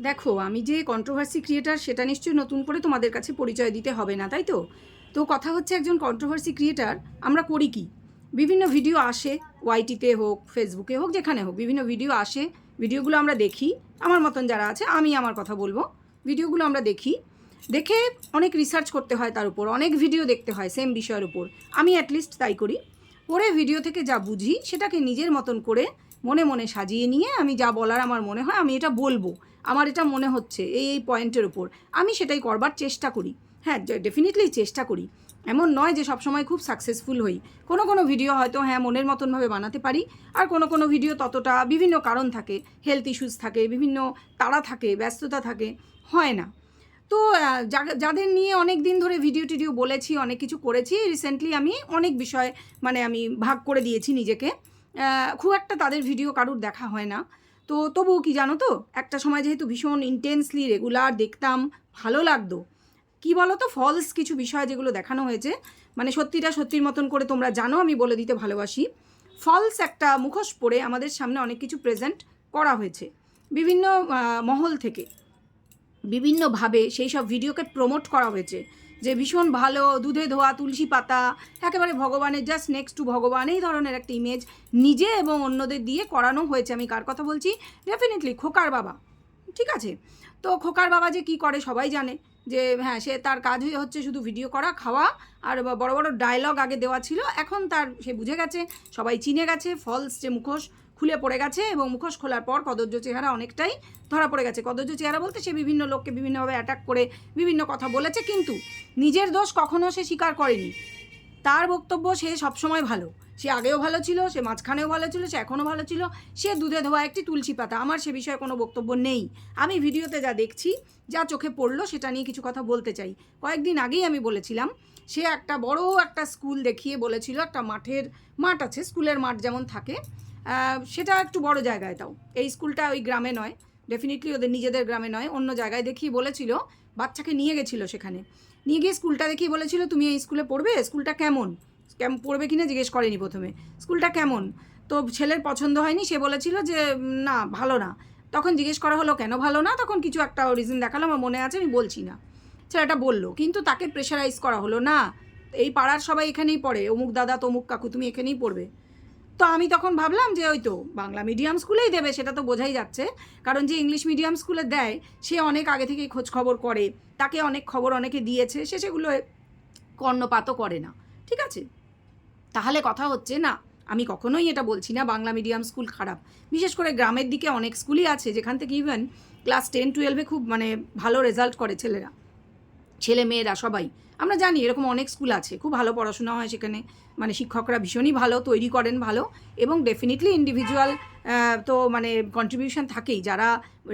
দেখো, আমি যে কন্ট্রোভার্সি ক্রিয়েটার সেটা নিশ্চয়ই নতুন করে তোমাদের কাছে পরিচয় দিতে হবে না, তাই তো? তো কথা হচ্ছে, একজন কন্ট্রোভার্সি ক্রিয়েটার আমরা করি কি? বিভিন্ন ভিডিও আসে, ওয়াইটিতে হোক, ফেসবুকে হোক, যেখানে হোক বিভিন্ন ভিডিও আসে। ভিডিওগুলো আমরা দেখি। আমার মতন যারা আছে, আমি আমার কথা বলবো, ভিডিওগুলো আমরা দেখি। দেখে অনেক রিসার্চ করতে হয়, তার উপর অনেক ভিডিও দেখতে হয় সেম বিষয়ের উপর। আমি অ্যাটলিস্ট তাই করি। পরে ভিডিও থেকে যা বুঝি সেটাকে নিজের মতন করে মনে মনে সাজিয়ে নিয়ে আমি যা বলার আমার মনে হয় আমি এটা বলবো। আমার এটা মনে হচ্ছে এই পয়েন্টের উপর আমি সেটাই করবার চেষ্টা করি। হ্যাঁ, ডেফিনেটলি চেষ্টা করি। এমন নয় যে সবসময় খুব সাকসেসফুল হই। কোনো কোনো ভিডিও হয়তো হ্যাঁ মনের মতনভাবে বানাতে পারি, আর কোনো কোনো ভিডিও ততটা, বিভিন্ন কারণ থাকে, হেলথ ইস্যুস থাকে, বিভিন্ন তাড়া থাকে, ব্যস্ততা থাকে, হয় না। তো যাদের নিয়ে অনেক দিন ধরে ভিডিও টিডিও বলেছি, অনেক কিছু করেছি, রিসেন্টলি আমি অনেক বিষয় মানে আমি ভাগ করে দিয়েছি নিজেকে। খুব একটা তাদের ভিডিও কারুর দেখা হয় না। তো তবুও কি জানো তো, একটা সময় যেহেতু ভীষণ ইন্টেন্সলি রেগুলার দেখতাম, ভালো লাগতো। কী বলো তো, ফলস কিছু বিষয় যেগুলো দেখানো হয়েছে, মানে সত্যিটা সত্যির মতন করে তোমরা জানো আমি বলে দিতে ভালোবাসি। ফলস একটা মুখোশ পরে আমাদের সামনে অনেক কিছু প্রেজেন্ট করা হয়েছে বিভিন্ন মহল থেকে। বিভিন্নভাবে সেই সব ভিডিওকে প্রমোট করা হয়েছে যে ভীষণ ভালো, দুধে ধোয়া তুলসী পাতা, একেবারে ভগবানের জাস্ট নেক্সট টু ভগবান, এই ধরনের একটা ইমেজ নিজে এবং অন্যদের দিয়ে করানো হয়েছে। আমি কার কথা বলছি? ডেফিনেটলি খোকার বাবা। ঠিক আছে? তো খোকার বাবা যে কি করে সবাই জানে, যে হ্যাঁ সে তার কাজই হচ্ছে শুধু ভিডিও করা, খাওয়া, আর বড় বড় ডায়লগ আগে দেওয়া ছিল, এখন তার সে বুঝে গেছে, সবাই চিনে গেছে, ফলস যে মুখোশ খুলে পড়ে গেছে, এবং মুখোশ খোলার পর কদর্য চেহারা অনেকটাই ধরা পড়ে গেছে। কদর্য চেহারা বলতে সে বিভিন্ন লোককে বিভিন্নভাবে অ্যাটাক করে বিভিন্ন কথা বলেছে, কিন্তু নিজের দোষ কখনো সে স্বীকার করেনি। তার বক্তব্য সে সবসময় ভালো, সে আগেও ভালো ছিল, সে মাঝখানেও ভালো ছিল, সে এখনও ভালো ছিল, সে দুধে ধোয়া একটি তুলসী পাতা। আমার সে বিষয়ে কোনো বক্তব্য নেই। আমি ভিডিওতে যা দেখছি, যা চোখে পড়লো, সেটা নিয়ে কিছু কথা বলতে চাই। কয়েকদিন আগেই আমি বলেছিলাম, সে একটা বড় একটা স্কুল দেখিয়ে বলেছিল, একটা মাঠ আছে, স্কুলের মাঠ যেমন থাকে, সেটা একটু বড় জায়গায়, তাও এই স্কুলটা ওই গ্রামে নয়, ডেফিনেটলি ওদের নিজেদের গ্রামে নয়, অন্য জায়গায় দেখিয়ে বলেছিল, বাচ্চাকে নিয়ে গেছিলো সেখানে। নিয়ে গিয়ে স্কুলটা দেখিয়ে বলেছিল, তুমি এই স্কুলে পড়বে, স্কুলটা কেমন, পড়বে কিনা জিজ্ঞেস করেনি প্রথমে, স্কুলটা কেমন। তো ছেলের পছন্দ হয়নি, সে বলেছিল যে না, ভালো না। তখন জিজ্ঞেস করা হলো কেন ভালো না, তখন কিছু একটা রিজন দেখালো, আমার মনে আছে, আমি বলছি না। ছেলেটা বললো, কিন্তু তাকে প্রেশারাইজ করা হলো না, এই পাড়ার সবাই এখানেই পড়ে, অমুক দাদা তমুক কাকু, তুমি এখানেই পড়বে। তো আমি তখন ভাবলাম যে ওই তো বাংলা মিডিয়াম স্কুলেই দেবে, সেটা তো বোঝাই যাচ্ছে, কারণ যে ইংলিশ মিডিয়াম স্কুলে দেয় সে অনেক আগে থেকেই খোঁজ খবর করে, তাকে অনেক খবর অনেকে দিয়েছে, সে সেগুলো কর্ণপাতও করে না। ঠিক আছে? তাহলে কথা হচ্ছে না, আমি কখনোই এটা বলছি না বাংলা মিডিয়াম স্কুল খারাপ। বিশেষ করে গ্রামের দিকে অনেক স্কুলই আছে যেখান থেকে ইভেন ক্লাস 10-12 খুব মানে ভালো রেজাল্ট করে ছেলেরা, ছেলে মেয়েরা সবাই। আমরা জানি এরকম অনেক স্কুল আছে, খুব ভালো পড়াশোনা হয় সেখানে, মানে শিক্ষকরা ভীষণই ভালো, তৈরি করেন ভালো, এবং ডেফিনেটলি ইন্ডিভিজুয়াল তো মানে কন্ট্রিবিউশন থাকেই। যারা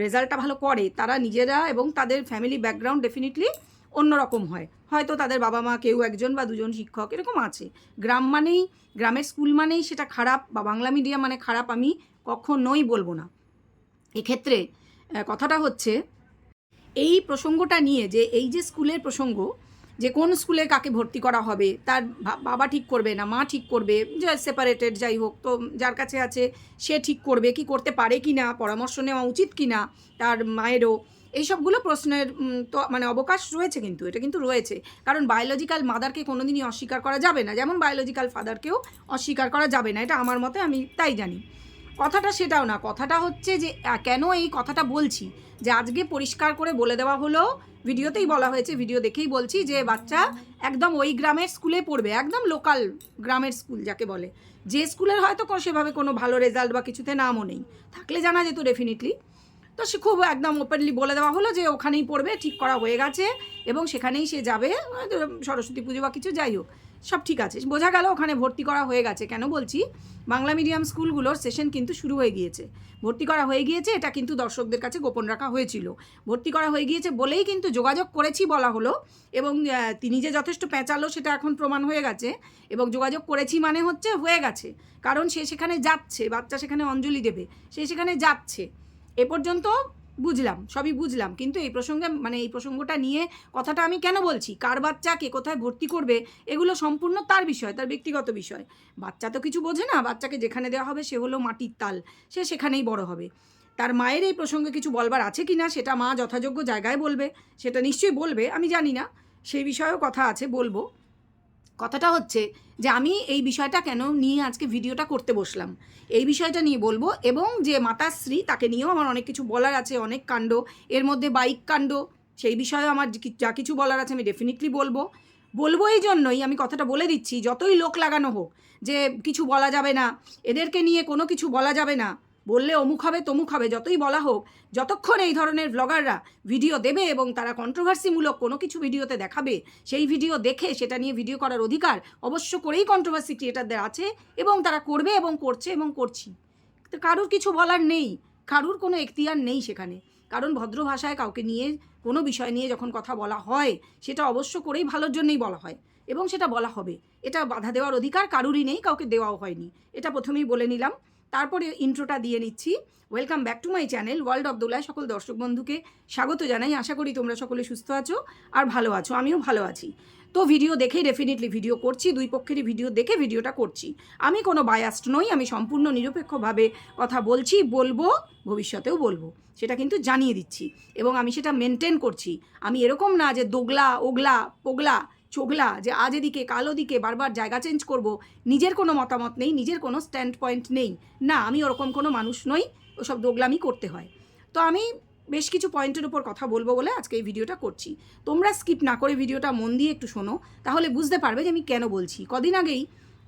রেজাল্টটা ভালো করে তারা নিজেরা এবং তাদের ফ্যামিলি ব্যাকগ্রাউন্ড ডেফিনেটলি অন্যরকম হয়, হয়তো তাদের বাবা মা কেউ একজন বা দুজন শিক্ষক এরকম আছে। গ্রাম মানেই, গ্রামের স্কুল মানেই সেটা খারাপ, বা বাংলা মিডিয়াম মানে খারাপ, আমি কখনোই বলবো না। এক্ষেত্রে কথাটা হচ্ছে এই প্রসঙ্গটা নিয়ে, যে এই যে স্কুলের প্রসঙ্গ, যে কোন স্কুলে কাকে ভর্তি করা হবে, তার বাবা ঠিক করবে না মা ঠিক করবে, যে সেপারেটেড যাই হোক, তো যার কাছে আছে সে ঠিক করবে, কি করতে পারে কি না, পরামর্শ নেওয়া উচিত কি না তার মায়েরও, এইসবগুলো প্রশ্নের তো মানে অবকাশ রয়েছে, কিন্তু এটা কিন্তু রয়েছে। কারণ বায়োলজিক্যাল মাদারকে কোনো দিনই অস্বীকার করা যাবে না, যেমন বায়োলজিক্যাল ফাদারকেও অস্বীকার করা যাবে না, এটা আমার মতে, আমি তাই জানি। কথাটা সেটাও না, কথাটা হচ্ছে যে কেন এই কথাটা বলছি, যে আজকে পরিষ্কার করে বলে দেওয়া হলো, ভিডিওতেই বলা হয়েছে, ভিডিও দেখেই বলছি, যে বাচ্চা একদম ওই গ্রামের স্কুলে পড়বে, একদম লোকাল গ্রামের স্কুল যাকে বলে, যে স্কুলের হয়তো সেভাবে কোনো ভালো রেজাল্ট বা কিছুতে নামও নেই, থাকলে জানা যেত ডেফিনেটলি। তো সে খুব একদম ওপেনলি বলে দেওয়া হলো যে ওখানেই পড়বে, ঠিক করা হয়ে গেছে, এবং সেখানেই সে যাবে, সরস্বতী পুজো বা কিছু যাই হোক, সব ঠিক আছে, বোঝা গেল ওখানে ভর্তি করা হয়ে গেছে। কেন বলছি, বাংলা মিডিয়াম স্কুলগুলোর সেশন কিন্তু শুরু হয়ে গিয়েছে, ভর্তি করা হয়ে গিয়েছে, এটা কিন্তু দর্শকদের কাছে গোপন রাখা হয়েছিল। ভর্তি করা হয়ে গিয়েছে বলেই কিন্তু যোগাযোগ করেছি বলা হলো, এবং তিনি যে যথেষ্ট পেঁচালো সেটা এখন প্রমাণ হয়ে গেছে, এবং যোগাযোগ করেছি মানে হচ্ছে হয়ে গেছে, কারণ সে সেখানে যাচ্ছে, বাচ্চা সেখানে অঞ্জলি দেবে, সে সেখানে যাচ্ছে, এ পর্যন্ত বুঝলাম, সবই বুঝলাম। কিন্তু এই প্রসঙ্গে মানে এই প্রসঙ্গটা নিয়ে কথাটা আমি কেন বলছি, কার বাচ্চাকে কোথায় ভর্তি করবে এগুলো সম্পূর্ণ তার বিষয়, তার ব্যক্তিগত বিষয়। বাচ্চা তো কিছু বোঝে না, বাচ্চাকে যেখানে দেওয়া হবে সে হলো মাটির তাল, সে সেখানেই বড় হবে। তার মায়ের এই প্রসঙ্গে কিছু বলবার আছে কি না সেটা মা যথাযোগ্য জায়গায় বলবে, সেটা নিশ্চয়ই বলবে, আমি জানি না, সেই বিষয়েও কথা আছে, বলবো। কথাটা হচ্ছে যে আমি এই বিষয়টা কেন নিয়ে আজকে ভিডিওটা করতে বসলাম, এই বিষয়টা নিয়ে বলবো। এবং যে মাতাশ্রী, তাকে নিয়েও আমার অনেক কিছু বলার আছে, অনেক কাণ্ড, এর মধ্যে বাইক কাণ্ড, সেই বিষয়েও আমার যা কিছু বলার আছে আমি ডেফিনেটলি বলবো। এই জন্যই আমি কথাটা বলে দিচ্ছি, যতই লোক লাগানো হোক যে কিছু বলা যাবে না, এদেরকে নিয়ে কোনো কিছু বলা যাবে না, বললে অমুক হবে তমুক হবে, যতই বলা হোক, যতক্ষণ এই ধরনের ব্লগাররা ভিডিও দেবে এবং তারা কন্ট্রোভার্সিমূলক কোনো কিছু ভিডিওতে দেখাবে, সেই ভিডিও দেখে সেটা নিয়ে ভিডিও করার অধিকার অবশ্য করেই কন্ট্রোভার্সি ক্রিয়েটারদের আছে, এবং তারা করবে এবং করছে এবং করছি। তো কারুর কিছু বলার নেই, কারুর কোনো এখতিয়ার নেই সেখানে, কারণ ভদ্র ভাষায় কাউকে নিয়ে কোনো বিষয় নিয়ে যখন কথা বলা হয় সেটা অবশ্য করেই ভালোর জন্যই বলা হয়, এবং সেটা বলা হবে, এটা বাধা দেওয়ার অধিকার কারুরই নেই, কাউকে দেওয়াও হয়নি, এটা প্রথমেই বলে নিলাম। তারপরে ইন্ট্রোটা দিয়ে নিচ্ছি। Welcome back to my channel world of দোলায় সকল দর্শক বন্ধুকে স্বাগত জানাই। আশা করি তোমরা সকলে সুস্থ আছো আর ভালো আছো, আমিও ভালো আছি। তো ভিডিও দেখেই ডেফিনেটলি ভিডিও করছি, দুই পক্ষেরই ভিডিও দেখে ভিডিওটা করছি। আমি কোনো বায়াস্ট নই, আমি সম্পূর্ণ নিরপেক্ষভাবে কথা বলবো, ভবিষ্যতেও বলবো, সেটা কিন্তু জানিয়ে দিচ্ছি, এবং আমি সেটা মেনটেন করছি। আমি এরকম না যে দোগলা ওগলা পোগলা চোগলা, যে আজ এদিকে কাল ওদিকে বারবার জায়গা চেঞ্জ করব, নিজের কোনো মতামত নেই, নিজের কোনো স্ট্যান্ড পয়েন্ট নেই, না, আমি ওরকম কোনো মানুষ নই, ওসব দোগলামি করতে হয়। তো আমি বেশ কিছু পয়েন্টের উপর কথা বলবো বলে আজকে এই ভিডিওটা করছি। তোমরা স্কিপ না করে ভিডিওটা মন দিয়ে একটু শোনো, তাহলে বুঝতে পারবে যে আমি কেন বলছি। কদিন আগেই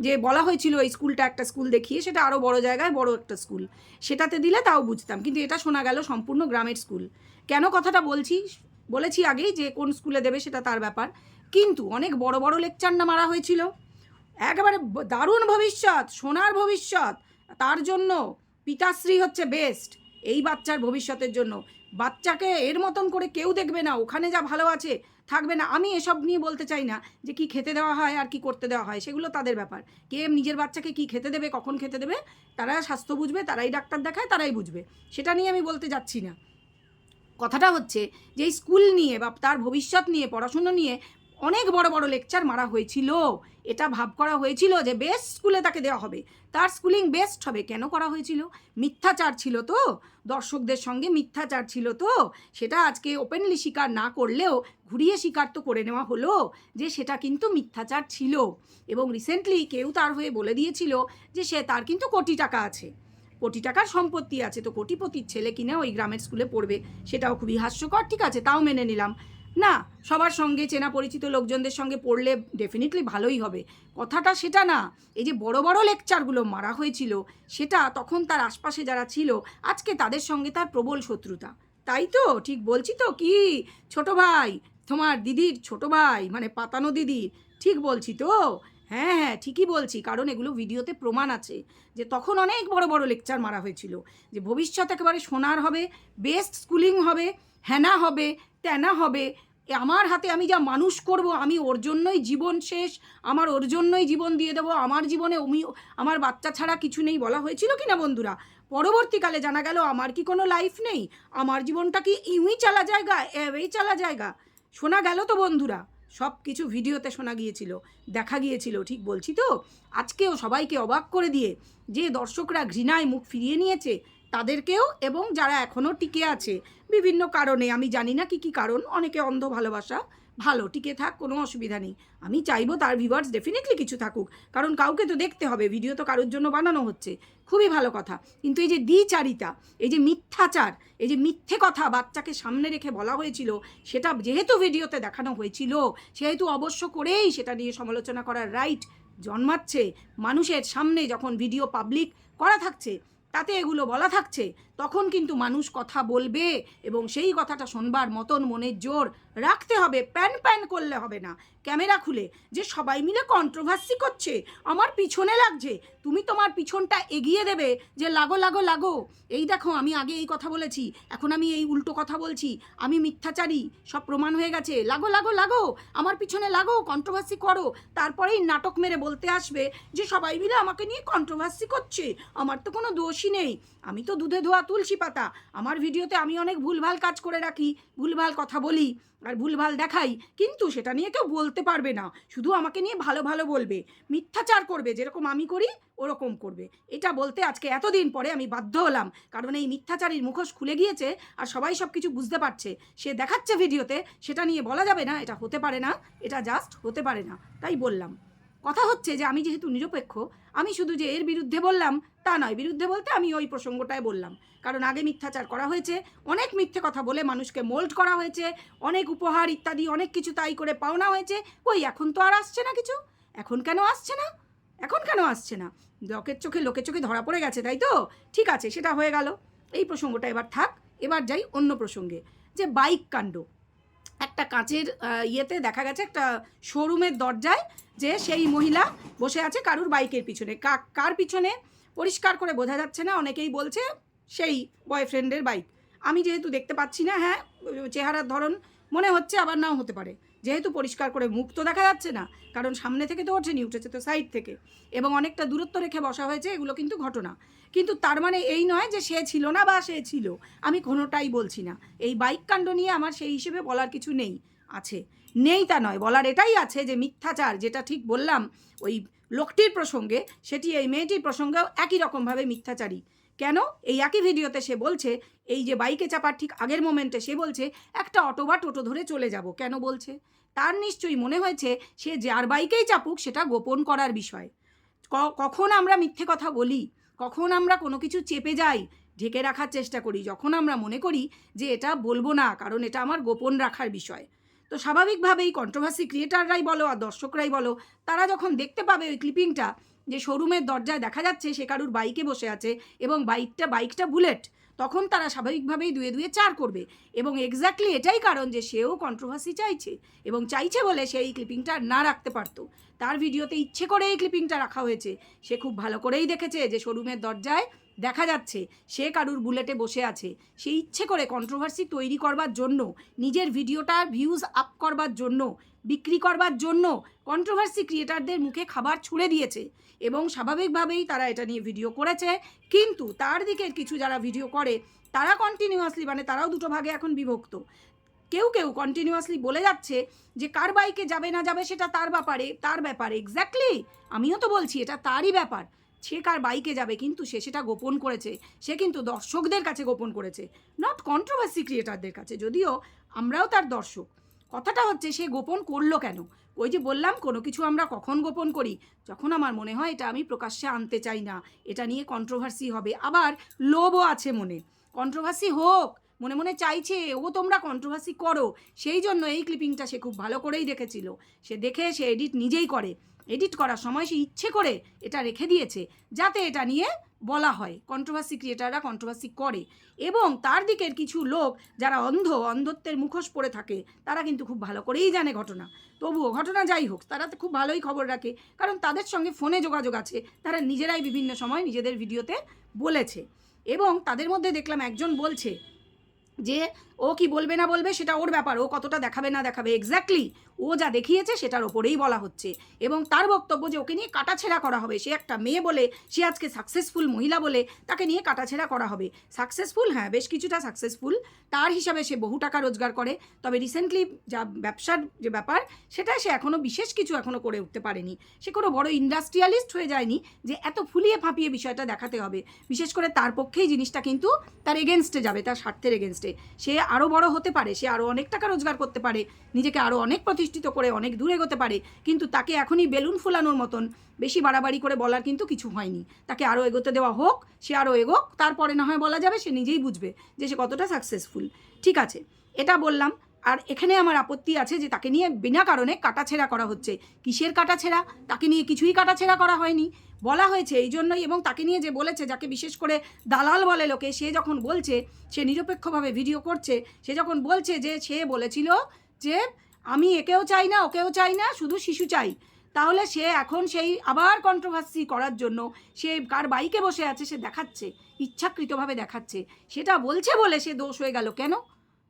যে বলা হয়েছিল এই স্কুলটা একটা স্কুল দেখিয়ে, সেটা আরও বড় জায়গায় বড় একটা স্কুল, সেটাতে দিলে তাও বুঝতাম, কিন্তু এটা শোনা গেল সম্পূর্ণ গ্রামের স্কুল। কেন কথাটা বলেছি আগেই যে কোন স্কুলে দেবে সেটা তার ব্যাপার, কিন্তু অনেক বড় বড় লেকচার না মারা হয়েছিল, একেবারে দারুণ ভবিষ্যৎ, সোনার ভবিষ্যৎ, তার জন্য পিতাশ্রী হচ্ছে বেস্ট এই বাচ্চার ভবিষ্যতের জন্য। বাচ্চাকে এর মতন করে কেউ দেখবে না, ওখানে যা ভালো আছে থাকবে না। আমি এসব নিয়ে বলতে চাই না যে কি খেতে দেওয়া হয় আর কি করতে দেওয়া হয়, সেগুলো তাদের ব্যাপার, কে নিজের বাচ্চাকে কি খেতে দেবে, কখন খেতে দেবে, তারা স্বাস্থ্য বুঝবে, তারাই ডাক্তার দেখায়, তারাই বুঝবে, সেটা নিয়ে আমি বলতে যাচ্ছি না। কথাটা হচ্ছে যে এই স্কুল নিয়ে বা তার ভবিষ্যৎ নিয়ে, পড়াশুনো নিয়ে অনেক বড় বড় লেকচার মারা হয়েছিল। এটা ভাব করা হয়েছিল যে বেস্ট স্কুলে তাকে দেওয়া হবে, তার স্কুলিং বেস্ট হবে। কেন করা হয়েছিল? মিথ্যাচার ছিল তো, দর্শকদের সঙ্গে মিথ্যাচার ছিল তো, সেটা আজকে ওপেনলি স্বীকার না করলেও ঘুরিয়ে স্বীকার তো করে নেওয়া হলো যে সেটা কিন্তু মিথ্যাচার ছিল। এবং রিসেন্টলি কেউ তার হয়ে বলে দিয়েছিল যে তার কিন্তু কোটি টাকা আছে, কোটি টাকার সম্পত্তি আছে, তো কোটিপতির ছেলে কিনা ওই গ্রামের স্কুলে পড়বে, সেটাও খুবই হাস্যকর। ঠিক আছে, তাও মেনে নিলাম, না সবার সঙ্গে চেনা পরিচিত লোকজনদের সঙ্গে পড়লে ডেফিনেটলি ভালোই হবে, কথাটা সেটা না। এই যে বড় বড় লেকচারগুলো মারা হয়েছিল, সেটা তখন তার আশপাশে যারা ছিল আজকে তাদের সঙ্গে তার প্রবল শত্রুতা, তাই তো? ঠিক বলছি তো? কি ছোট ভাই, তোমার দিদির ছোট ভাই, মানে পাতানো দিদির, ঠিক বলছি তো? হ্যাঁ হ্যাঁ, ঠিকই বলছি, কারণ এগুলো ভিডিওতে প্রমাণ আছে যে তখন অনেক বড় বড় লেকচার মারা হয়েছিল যে ভবিষ্যৎ একেবারে সোনার হবে, বেস্ট স্কুলিং হবে, হ্যানা হবে, ত্যানা হবে, আমার হাতে আমি যা মানুষ করব, আমি ওর জন্যই জীবন শেষ, আমার ওর জন্যই জীবন দিয়ে দেবো, আমার জীবনে আমার বাচ্চা ছাড়া কিছু নেই, বলা হয়েছিল কি না বন্ধুরা? পরবর্তীকালে জানা গেল আমার কি কোনো লাইফ নেই, আমার জীবনটা কি ইউই চালা জায়গা, এভাবেই চালা জায়গা, শোনা গেল তো বন্ধুরা, সব কিছু ভিডিওতে শোনা গিয়েছিল, দেখা গিয়েছিল, ঠিক বলছি তো? আজকেও সবাইকে অবাক করে দিয়ে যে দর্শকরা ঘৃণায় মুখ ফিরিয়ে নিয়েছে তাদেরকেও, এবং যারা এখনও টিকে আছে বিভিন্ন কারণে, আমি জানি না কি কি কারণ, অনেকে অন্ধ ভালোবাসা, ভালো, টিকে থাক, কোনো অসুবিধা নেই, আমি চাইবো তার ভিউয়ার্স ডেফিনেটলি কিছু থাকুক, কারণ কাউকে তো দেখতে হবে, ভিডিও তো কারোর জন্য বানানো হচ্ছে, খুবই ভালো কথা। কিন্তু এই যে দ্বিচারিতা, এই যে মিথ্যাচার, এই যে মিথ্যে কথা বাচ্চাকে সামনে রেখে বলা হয়েছিল, সেটা যেহেতু ভিডিওতে দেখানো হয়েছিল সেহেতু অবশ্য করেই সেটা নিয়ে সমালোচনা করার রাইট জন্মাচ্ছে। মানুষের সামনে যখন ভিডিও পাবলিক করা থাকছে, তাতে এগুলো বলা থাকছে, তখন কিন্তু মানুষ কথা বলবে, এবং সেই কথাটা শোনবার মতন মনের জোর রাখতে হবে, প্যান প্যান করলে হবে না ক্যামেরা খুলে যে সবাই মিলে কন্ট্রোভার্সি করছে, আমার পিছনে লাগছে, তুমি তোমার পিছনটা এগিয়ে দেবে যে লাগো লাগো লাগো, এই দেখো আমি আগে এই কথা বলেছি, এখন আমি এই উল্টো কথা বলছি, আমি মিথ্যাচারী, সব প্রমাণ হয়ে গেছে, লাগো লাগো লাগো, আমার পিছনে লাগো, কন্ট্রোভার্সি করো, তারপরেই নাটক মেরে বলতে আসবে যে সবাই মিলে আমাকে নিয়ে কন্ট্রোভার্সি করছে, আমার তো কোনো দোষ দোষী নেই, আমি তো দুধে ধোয়া তুলসী পাতা, আমার ভিডিওতে আমি অনেক ভুলভাল কাজ করে রাখি, ভুলভাল কথা বলি আর ভুলভাল দেখাই, কিন্তু সেটা নিয়ে কেউ বলতে পারবে না, শুধু আমাকে নিয়ে ভালো ভালো বলবে, মিথ্যাচার করবে, যেরকম আমি করি ওরকম করবে। এটা বলতে আজকে এতদিন পরে আমি বাধ্য হলাম, কারণ এই মিথ্যাচারীর মুখোশ খুলে গিয়েছে আর সবাই সব কিছু বুঝতে পারছে, সে দেখাচ্ছে ভিডিওতে, সেটা নিয়ে বলা যাবে না, এটা হতে পারে না, এটা জাস্ট হতে পারে না, তাই বললাম। কথা হচ্ছে যে আমি যেহেতু নিরপেক্ষ, আমি শুধু যে এর বিরুদ্ধে বললাম তা নয়, বিরুদ্ধে বলতে আমি ওই প্রসঙ্গটায় বললাম, কারণ আগে মিথ্যাচার করা হয়েছে, অনেক মিথ্যে কথা বলে মানুষকে মোল্ড করা হয়েছে, অনেক উপহার ইত্যাদি অনেক কিছু তাই করে পাওনা হয়েছে, ওই এখন তো আর আসছে না কিছু, এখন কেন আসছে না, এখন কেন আসছে না, লোকের চোখে ধরা পড়ে গেছে, তাই তো? ঠিক আছে, সেটা হয়ে গেল, এই প্রসঙ্গটা এবার থাক, এবার যাই অন্য প্রসঙ্গে, যে বাইক কাণ্ড। একটা কাঁচের ইয়েতে দেখা গেছে একটা শোরুমের দরজায় যে সেই মহিলা বসে আছে কারুর বাইকের পিছনে, কার পিছনে পরিষ্কার করে বোঝা যাচ্ছে না, অনেকেই বলছে সেই বয়ফ্রেন্ডের বাইক, আমি যেহেতু দেখতে পাচ্ছি না, হ্যাঁ চেহারার ধরন মনে হচ্ছে, আবার নাও হতে পারে, যেহেতু পরিষ্কার করে মুখ তো দেখা যাচ্ছে না, কারণ সামনে থেকে তো ওঠেনি, উঠেছে তো সাইড থেকে, এবং অনেকটা দূরত্ব রেখে বসা হয়েছে, এগুলো কিন্তু ঘটনা, কিন্তু তার মানে এই নয় যে সে ছিল না বা সে ছিল, আমি কোনোটাই বলছি না, এই বাইক কাণ্ড নিয়ে আমার সেই হিসেবে বলার কিছু নেই, আছে, নেই তা নয়, বলার এটাই আছে যে মিথ্যাচার, যেটা ঠিক বললাম ওই লোকটির প্রসঙ্গে, সেটি এই মেয়েটির প্রসঙ্গেও একই রকমভাবে মিথ্যাচারী। কেন? এই একই ভিডিওতে সে বলছে, এই যে বাইকে চাপার ঠিক আগের মোমেন্টে সে বলছে একটা অটো বা টোটো ধরে চলে যাব, কেন বলছে? তার নিশ্চয়ই মনে হয়েছে সে যার বাইকেই চাপুক সেটা গোপন করার বিষয়। কখন আমরা মিথ্যে কথা বলি, কখন আমরা কোনো কিছু চেপে যাই, ঢেকে রাখার চেষ্টা করি, যখন আমরা মনে করি যে এটা বলবো না, কারণ এটা আমার গোপন রাখার বিষয়। তো স্বাভাবিকভাবেই কন্ট্রোভার্সি ক্রিয়েটাররাই বলো আর দর্শকরাই বলো, তারা যখন দেখতে পাবে ওই ক্লিপিংটা, যে শোরুমের দরজায় দেখা যাচ্ছে সে কারুর বাইকে বসে আছে এবং বাইকটা বুলেট, তখন তারা স্বাভাবিকভাবেই দুয়ে দুয়ে চার করবে, এবং এক্স্যাক্টলি এটাই কারণ যে সেও কন্ট্রোভার্সি চাইছে, এবং চাইছে বলে সে এই ক্লিপিংটা না রাখতে পারতো, তার ভিডিওতে ইচ্ছে করে এই ক্লিপিংটা রাখা হয়েছে, সে খুব ভালো করেই দেখেছে যে শোরুমের দরজায় দেখা যাচ্ছে সে কারুর বুলেটে বসে আছে, সে ইচ্ছে করে কন্ট্রোভার্সি তৈরি করবার জন্য, নিজের ভিডিওটার ভিউজ আপ করবার জন্য, বিক্রি করবার জন্য কন্ট্রোভার্সি ক্রিয়েটারদের মুখে খাবার ছুঁড়ে দিয়েছে, এবং স্বাভাবিকভাবেই তারা এটা নিয়ে ভিডিও করেছে, কিন্তু তার দিকের কিছু যারা ভিডিও করে তারা কন্টিনিউয়াসলি, মানে তারাও দুটো ভাগে এখন বিভক্ত, কেউ কন্টিনিউয়াসলি বলে যাচ্ছে যে কার বাইকে যাবে না যাবে সেটা তার ব্যাপারে এক্স্যাক্টলি, আমিও তো বলছি এটা তারই ব্যাপার, সে কার বাইকে যাবে, কিন্তু সে সেটা গোপন করেছে, সে কিন্তু দর্শকদের কাছে গোপন করেছে, নট কন্ট্রোভার্সি ক্রিয়েটারদের কাছে, যদিও আমরাও তার দর্শক। কথাটা হচ্ছে সে গোপন করলো কেন? ওই যে বললাম, কোনো কিছু আমরা কখন গোপন করি, যখন আমার মনে হয় এটা আমি প্রকাশ্যে আনতে চাই না, এটা নিয়ে কন্ট্রোভার্সি হবে, আবার লোভও আছে মনে, কন্ট্রোভার্সি হোক, মনে মনে চাইছে ও তোমরা কন্ট্রোভার্সি করো, সেই জন্য এই ক্লিপিংটা সে খুব ভালো করেই দেখেছিল, সে দেখে সে এডিট নিজেই করে, এডিট করার সময় সে ইচ্ছে করে এটা রেখে দিয়েছে যাতে এটা নিয়ে বলা হয়, কন্ট্রোভার্সি ক্রিয়েটাররা কন্ট্রোভার্সি করে, এবং তার দিকের কিছু লোক যারা অন্ধত্বের মুখোশ পরে থাকে, তারা কিন্তু খুব ভালো করেই জানে ঘটনা, তবুও ঘটনা যাই হোক তারা তো খুব ভালোই খবর রাখে, কারণ তাদের সঙ্গে ফোনে যোগাযোগ আছে, তারা নিজেরাই বিভিন্ন সময় নিজেদের ভিডিওতে বলেছে, এবং তাদের মধ্যে দেখলাম একজন বলছে যে ও কি বলবে না বলবে সেটা ওর ব্যাপার, ও কতটা দেখাবে না দেখাবে, এক্স্যাক্টলি ও যা দেখিয়েছে সেটার ওপরেই বলা হচ্ছে, এবং তার বক্তব্য যে ওকে নিয়ে কাটাছেড়া করা হবে, সে একটা মেয়ে বলে, সে আজকে সাকসেসফুল মহিলা বলে তাকে নিয়ে কাটাছেড়া করা হবে, সাকসেসফুল, হ্যাঁ বেশ কিছুটা সাকসেসফুল, তার হিসাবে সে বহু টাকা রোজগার করে, তবে রিসেন্টলি যা ব্যবসার যে ব্যাপার সেটা সে এখনও বিশেষ কিছু এখনও করে উঠতে পারেনি, সে কোনো বড় ইন্ডাস্ট্রিয়ালিস্ট হয়ে যায়নি যে এত ফুলিয়ে ফাঁপিয়ে বিষয়টা দেখাতে হবে, বিশেষ করে তার পক্ষেই জিনিসটা কিন্তু তার এগেনস্টে যাবে, তার স্বার্থের এগেনস্টে, সে আরও বড় হতে পারে, সে আরও অনেক টাকা রোজগার করতে পারে, নিজেকে আরও অনেক প্রতিষ্ঠিত করে অনেক দূর এগোতে পারে, কিন্তু তাকে এখনই বেলুন ফুলানোর মতন বেশি বাড়াবাড়ি করে বলার কিন্তু কিছু হয়নি, তাকে আরও এগোতে দেওয়া হোক, সে আরও এগোক, তারপরে না হয় বলা যাবে, সে নিজেই বুঝবে যে সে কতটা সাকসেসফুল, ঠিক আছে, এটা বললাম। আর এখানে আমার আপত্তি আছে যে তাকে নিয়ে বিনা কারণে কাটাছেড়া করা হচ্ছে, কিসের কাটাছেড়া? তাকে নিয়ে কিছুই কাটাছেড়া করা হয়নি, বলা হয়েছে এই জন্যই, এবং তাকে নিয়ে যে বলেছে, যাকে বিশেষ করে দালাল বলে লোকে, সে যখন বলছে, সে নিরপেক্ষভাবে ভিডিও করছে, সে যখন বলছে যে সে বলেছিল যে আমি একেও চাই না ওকেও চাই না, শুধু শিশু চাই, তাহলে সে এখন সেই আবার কন্ট্রোভার্সি করার জন্য সে কার বাইকে বসে আছে সে দেখাচ্ছে, ইচ্ছাকৃতভাবে দেখাচ্ছে, সেটা বলছে বলে সে দোষ হয়ে গেল কেন?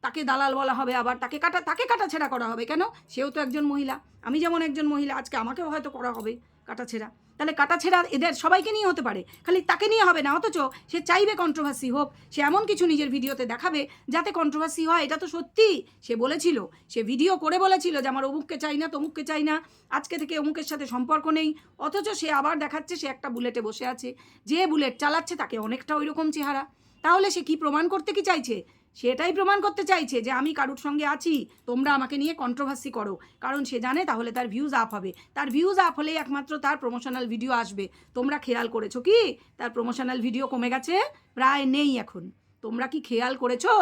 তাকে দালাল বলা হবে, আবার তাকে কাটাছেড়া করা হবে কেন? সেও তো একজন মহিলা, আমি যেমন একজন মহিলা, আজকে আমাকেও হয়তো করা হবে, কাটাছেঁড়া। তাহলে কাটাছেঁড়া এদের সবাইকে নিয়ে হতে পারে, খালি তাকে নিয়ে হবে না। অথচ সে চাইবে কন্ট্রোভার্সি হোক, সে এমন কিছু নিজের ভিডিওতে দেখাবে যাতে কন্ট্রোভার্সি হয়। এটা তো সত্যি, সে বলেছিল, সে ভিডিও করে বলেছিল যে আমার অমুককে চাই না, তমুককে চাই না, আজকে থেকে অমুকের সাথে সম্পর্ক নেই। অথচ সে আবার দেখাচ্ছে সে একটা বুলেটে বসে আছে, যে বুলেট চালাচ্ছে তাকে অনেকটা ওই রকম চেহারা। তাহলে সে কি প্রমাণ করতে কি চাইছে? সেটাই প্রমাণ করতে চাইছে যে আমি কারুর সঙ্গে আছি, তোমরা আমাকে নিয়ে কন্ট্রোভার্সি করো। কারণ সে জানে তাহলে তার ভিউজ আপ হবে, তার ভিউজ আপ হলেই একমাত্র তার প্রমোশনাল ভিডিও আসবে। তোমরা খেয়াল করেছো কি তার প্রমোশনাল ভিডিও কমে গেছে, প্রায় নেই এখন। তোমরা কি খেয়াল করেছো?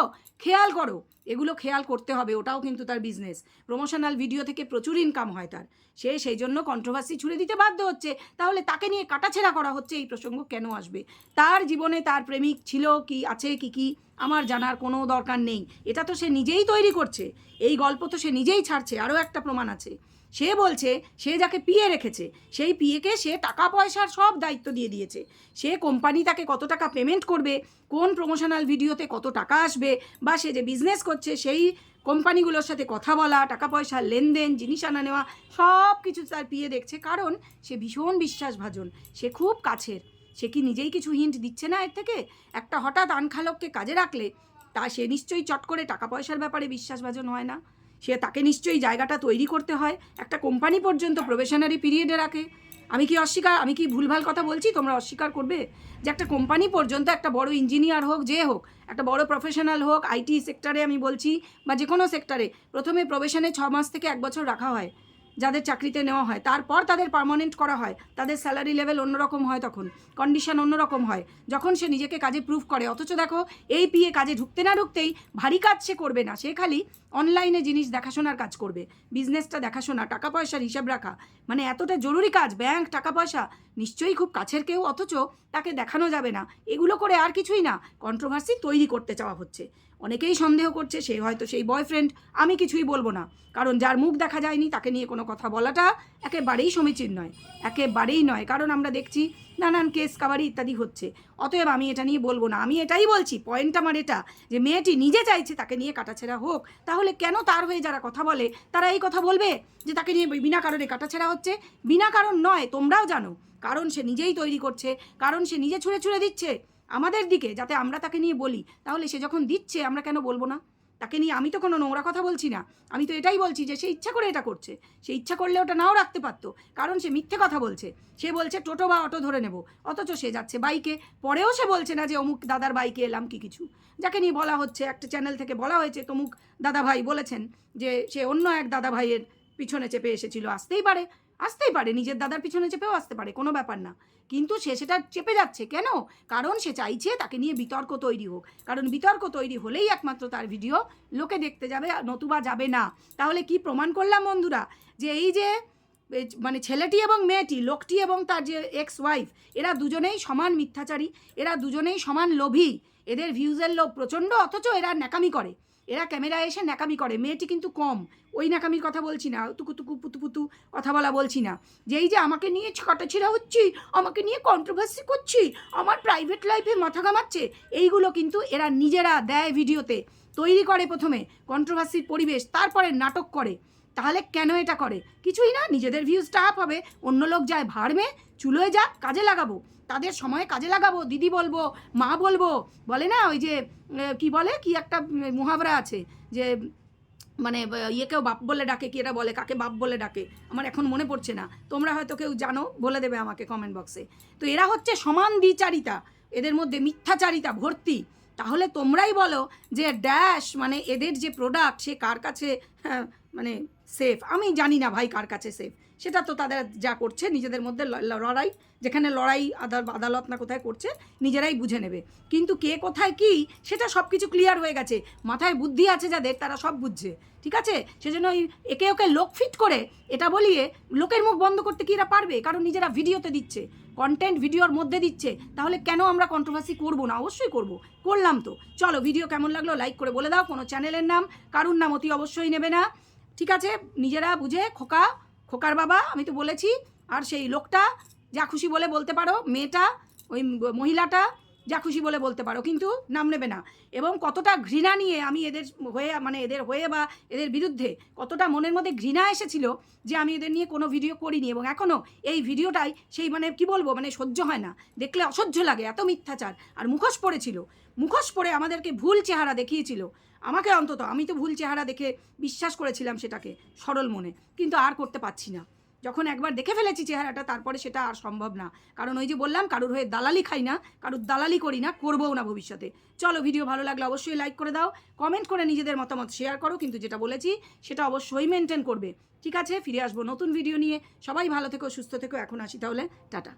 খেয়াল করো, এগুলো খেয়াল করতে হবে। ওটাও কিন্তু তার বিজনেস, প্রমোশনাল ভিডিও থেকে প্রচুর ইনকাম হয় তার। সে সেই জন্য কন্ট্রোভার্সি ছুড়ে দিতে বাধ্য হচ্ছে। তাহলে তাকে নিয়ে কাটাছেঁড়া করা হচ্ছে, এই প্রসঙ্গ কেন আসবে? তার জীবনে তার প্রেমিক ছিল কি আছে কি আমার জানার কোনো দরকার নেই। এটা তো সে নিজেই তৈরি করছে, এই গল্প তো সে নিজেই ছাড়ছে। আরও একটা প্রমাণ আছে, সে বলছে সে যাকে পিএ রেখেছে সেই পিএকে সে টাকা পয়সার সব দায়িত্ব দিয়ে দিয়েছে। সে কোম্পানি তাকে কত টাকা পেমেন্ট করবে, কোন প্রমোশনাল ভিডিওতে কত টাকা আসবে, বা সে যে বিজনেস করছে সেই কোম্পানিগুলোর সাথে কথা বলা, টাকা পয়সার লেনদেন, জিনিস আনা নেওয়া, সব কিছু তার পিএ দেখছে। কারণ সে ভীষণ বিশ্বাসভাজন, সে খুব কাছের। সে কি নিজেই কিছু হিন্ট দিচ্ছে না এর থেকে? একটা হঠাৎ আনখালককে কাজে রাখলে তা সে নিশ্চয়ই চট করে টাকা পয়সার ব্যাপারে বিশ্বাসভাজন হয় না। সে তাকে নিশ্চয়ই জায়গাটা তৈরি করতে হয়, একটা কোম্পানি পর্যন্ত প্রবেশনারি পিরিয়ডে রাখে। আমি কি ভুলভাল কথা বলছি? তোমরা অস্বীকার করবে যে একটা কোম্পানি পর্যন্ত, একটা বড় ইঞ্জিনিয়ার হোক, যে হোক, একটা বড় প্রফেশনাল হোক, আইটি সেক্টরে আমি বলছি বা যে কোনো সেক্টরে, প্রথমে প্রবেশনে 6 মাস থেকে 1 বছর রাখা হয় যাদের চাকরিতে নেওয়া হয়। তারপর তাদের পার্মানেন্ট করা হয়, তাদের স্যালারি লেভেল অন্যরকম হয়, তখন কন্ডিশন অন্যরকম হয় যখন সে নিজেকে কাজে প্রুভ করে। অথচ দেখো এই পিএ কাজে ঢুকতে না ঢুকতেই ভারী কাজ সে করবে না, সে খালি অনলাইনে জিনিস দেখাশোনার কাজ করবে, বিজনেসটা দেখাশোনা, টাকা পয়সার হিসাব রাখা। মানে এতটা জরুরি কাজ, ব্যাংক, টাকা পয়সা, নিশ্চয়ই খুব কাছের কেউ, অথচ তাকে দেখানো যাবে না। এগুলো করে আর কিছুই না, কন্ট্রোভার্সি তৈরি করতে চাওয়া হচ্ছে। অনেকেই সন্দেহ করছে সে হয়তো সেই বয়ফ্রেন্ড। আমি কিছুই বলবো না, কারণ যার মুখ দেখা যায়নি তাকে নিয়ে কোনো কথা বলাটা একেবারেই সমীচীন নয়, একেবারেই নয়। কারণ আমরা দেখছি নানান কেস কাবারি ইত্যাদি হচ্ছে। অতএব আমি এটা নিয়ে বলবো না। আমি এটাই বলছি, পয়েন্ট আমার এটা, যে মেয়েটি নিজে চাইছে তাকে নিয়ে কাটাছেঁড়া হোক। তাহলে কেন তার হয়ে যারা কথা বলে তারা এই কথা বলবে যে তাকে নিয়ে বিনা কারণে কাটাছেঁড়া হচ্ছে? বিনা কারণ নয়, তোমরাও জানো, কারণ সে নিজেই তৈরি করছে, কারণ সে নিজে ছুঁড়ে ছুঁড়ে দিচ্ছে আমাদের দিকে যাতে আমরা তাকে নিয়ে বলি। তাহলে সে যখন দিচ্ছে আমরা কেন বলবো না তাকে নিয়ে? আমি তো কোনো নোংরা কথা বলছি না, আমি তো এটাই বলছি যে সে ইচ্ছা করে এটা করছে। সে ইচ্ছা করলে ওটা নাও রাখতে পারতো, কারণ সে মিথ্যে কথা বলছে। সে বলছে টোটো বা অটো ধরে নেব, অথচ সে যাচ্ছে বাইকে। পরেও সে বলছে না যে অমুক দাদার বাইকে এলাম কি কিছু, যাকে নিয়ে বলা হচ্ছে একটা চ্যানেল থেকে বলা হয়েছে তমুক দাদা ভাই বলেছেন যে সে অন্য এক দাদা ভাইয়ের পিছনে চেপে এসেছিল। আসতেই পারে, নিজের দাদার পিছনে চেপেও আসতে পারে, কোনো ব্যাপার না। কিন্তু সে সেটা চেপে যাচ্ছে কেন? কারণ সে চাইছে তাকে নিয়ে বিতর্ক তৈরি হোক, কারণ বিতর্ক তৈরি হলেই একমাত্র তার ভিডিও লোকে দেখতে যাবে, নতুবা যাবে না। তাহলে কি প্রমাণ করলাম বন্ধুরা? যে এই যে মানে ছেলেটি এবং মেয়েটি, লোকটি এবং তার যে এক্স ওয়াইফ, এরা দুজনেই সমান মিথ্যাচারী, এরা দুজনেই সমান লোভী। এদের ভিউজের লোভ প্রচণ্ড, অথচ এরা ন্যাকামি করে, এরা ক্যামেরায় এসে ন্যাকামি করে। মেয়েটি কিন্তু কম, ওই ন্যাকামির কথা বলছি না, তুকু পুতু কথা বলা বলছি না, যে এই যে আমাকে নিয়ে কাটাছেঁড়া হচ্ছি, আমাকে নিয়ে কন্ট্রোভার্সি করছি, আমার প্রাইভেট লাইফে মাথা ঘামাচ্ছে, এইগুলো কিন্তু এরা নিজেরা দেয় ভিডিওতে, তৈরি করে প্রথমে কন্ট্রোভার্সির পরিবেশ, তারপরে নাটক করে। তাহলে কেন এটা করে? কিছুই না, নিজেদের ভিউজটা আপ হবে, অন্য লোক যায় ভাড়মে, চুলোয় যাক, কাজে লাগাবো, তাদের সময়ে কাজে লাগাবো, দিদি বলবো, মা বলবো, বলে না ওই যে কি বলে, কি একটা মুহাবরা আছে যে মানে ইয়েকেও বাপ বলে ডাকে, কি এরা বলে, কাকে বাপ বলে ডাকে, আমার এখন মনে পড়ছে না, তোমরা হয়তো কেউ জানো, বলে দেবে আমাকে কমেন্ট বক্সে। তো এরা হচ্ছে সমান দ্বিচারিতা, এদের মধ্যে মিথ্যাচারিতা ভর্তি। তাহলে তোমরাই বলো যে ড্যাশ মানে এদের যে প্রোডাক্ট সে কার কাছে মানে সেফ? আমি জানি না ভাই কার কাছে সেফ, সেটা তো তাদের যা করছে নিজেদের মধ্যে লড়াই, যেখানে লড়াই আদালত না কোথায় করছে নিজেরাই বুঝে নেবে। কিন্তু কে কোথায় কি সেটা সব কিছু ক্লিয়ার হয়ে গেছে, মাথায় বুদ্ধি আছে যাদের, তারা সব বুঝছে, ঠিক আছে? সেজন্য ওই একে ওকে লোক ফিট করে এটা বলিয়ে লোকের মুখ বন্ধ করতে কি এরা পারবে? কারণ নিজেরা ভিডিওতে দিচ্ছে, কন্টেন্ট ভিডিওর মধ্যে দিচ্ছে। তাহলে কেন আমরা কন্ট্রোভার্সি করবো না? অবশ্যই করবো, করলাম তো। চলো, ভিডিও কেমন লাগলো লাইক করে বলে দাও। কোনো চ্যানেলের নাম, কারুর নাম অতি অবশ্যই নেবে না, ঠিক আছে? নিজেরা বুঝে, খোকার বাবা আমি তো বলেছি, আর সেই লোকটা যা খুশি বলে বলতে পারো, মেয়েটা, ওই মহিলাটা, যা খুশি বলে বলতে পারো, কিন্তু নাম নেবে না। এবং কতটা ঘৃণা নিয়ে আমি এদের হয়ে, মানে এদের হয়ে বা এদের বিরুদ্ধে কতটা মনের মধ্যে ঘৃণা এসেছিল যে আমি এদের নিয়ে কোনো ভিডিও করিনি। এবং এখনও এই ভিডিওটাই সেই, মানে কি বলবো, মানে সহ্য হয় না, দেখলে অসহ্য লাগে, এত মিথ্যাচার। আর মুখোশ পড়েছিল, মুখোশ পরে আমাদেরকে ভুল চেহারা দেখিয়েছিল আমাকে, অন্তত আমি তো ভুল চেহারা দেখে বিশ্বাস করেছিলাম সেটাকে সরল মনে, কিন্তু আর করতে পারছি না। যখন একবার দেখে ফেলেছি চেহারাটা, তারপরে সেটা আর সম্ভব না। কারণ ওই যে বললাম, কারোর হয়ে দালালি খাই না, কারোর দালালি করি না, করবও না ভবিষ্যতে। চলো, ভিডিও ভালো লাগলে অবশ্যই লাইক করে দাও, কমেন্ট করে নিজেদের মতামত শেয়ার করো, কিন্তু যেটা বলেছি সেটা অবশ্যই মেনটেন করবে। ঠিক আছে, ফিরে আসবো নতুন ভিডিও নিয়ে। সবাই ভালো থেকো, সুস্থ থেকো। এখন আসি তাহলে, টাটা।